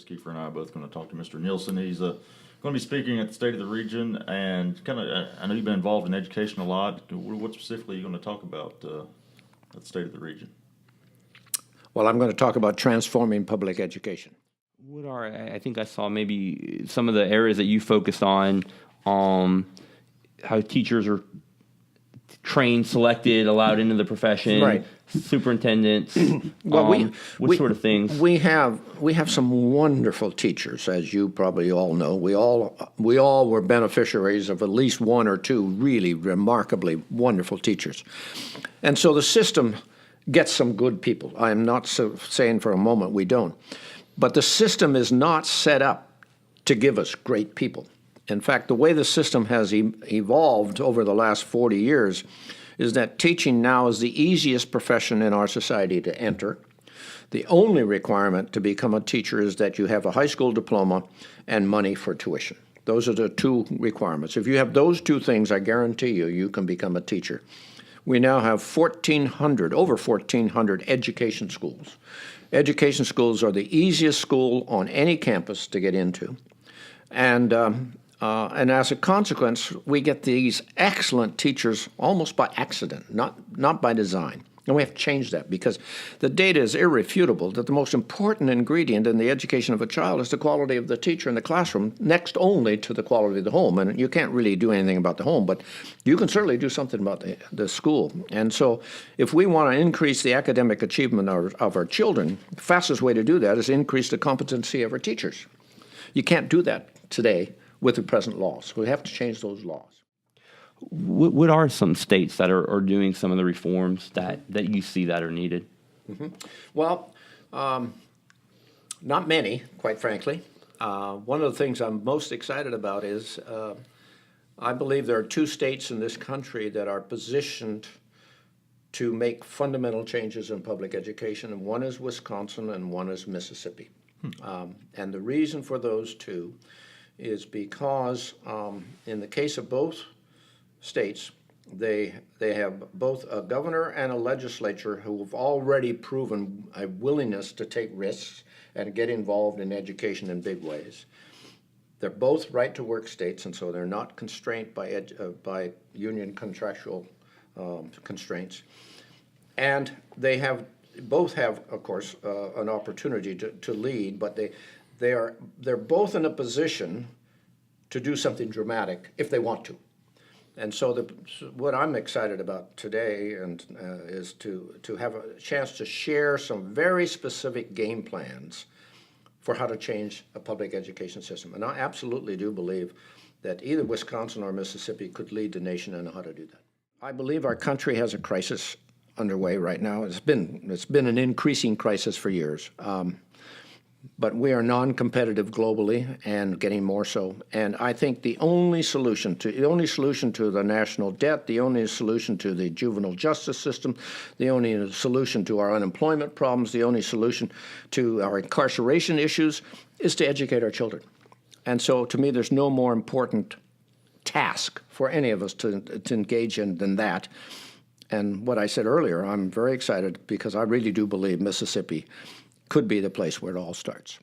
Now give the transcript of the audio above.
Kiefer and I are both going to talk to Mr. Nielsen. He's going to be speaking at the State of the Region, and I know you've been involved in education a lot. What specifically are you going to talk about at the State of the Region? Well, I'm going to talk about transforming public education. What are, I think I saw maybe some of the areas that you focused on, how teachers are trained, selected, allowed into the profession, right? Superintendents, Well, what sort of things? We have some wonderful teachers, as you probably all know. We all were beneficiaries of at least one or two really remarkably wonderful teachers, and so the system gets some good people. I am not saying for a moment we don't, but the system is not set up to give us great people. In fact, the way the system has evolved over the last 40 years is that teaching now is the easiest profession in our society to enter. The only requirement to become a teacher is that you have a high school diploma and money for tuition. Those are the two requirements. If you have those two things, I guarantee you, you can become a teacher. We now have over 1,400 education schools. Education schools are the easiest school on any campus to get into. And as a consequence, we get these excellent teachers almost by accident, not by design. And we have to change that because the data is irrefutable that the most important ingredient in the education of a child is the quality of the teacher in the classroom, next only to the quality of the home. And you can't really do anything about the home, but you can certainly do something about the school. And so if we want to increase the academic achievement of our children, the fastest way to do that is increase the competency of our teachers. You can't do that today with the present laws. We have to change those laws. What are some states that are doing some of the reforms that you see that are needed? Mm-hmm. Well, not many, quite frankly. One of the things I'm most excited about is I believe there are two states in this country that are positioned to make fundamental changes in public education, and one is Wisconsin and one is Mississippi. And the reason for those two is because in the case of both states, they have both a governor and a legislature who have already proven a willingness to take risks and get involved in education in big ways. They're both right-to-work states, and so they're not constrained by union contractual constraints. And they both have, of course, an opportunity to lead, but they're both in a position to do something dramatic if they want to. And so what I'm excited about today is to have a chance to share some very specific game plans for how to change a public education system. And I absolutely do believe that either Wisconsin or Mississippi could lead the nation in how to do that. I believe our country has a crisis underway right now. It's been an increasing crisis for years. But we are non-competitive globally and getting more so. And I think the only solution to the national debt, the only solution to the juvenile justice system, the only solution to our unemployment problems, the only solution to our incarceration issues is to educate our children. And so to me, there's no more important task for any of us to engage in than that. And what I said earlier, I'm very excited because I really do believe Mississippi could be the place where it all starts.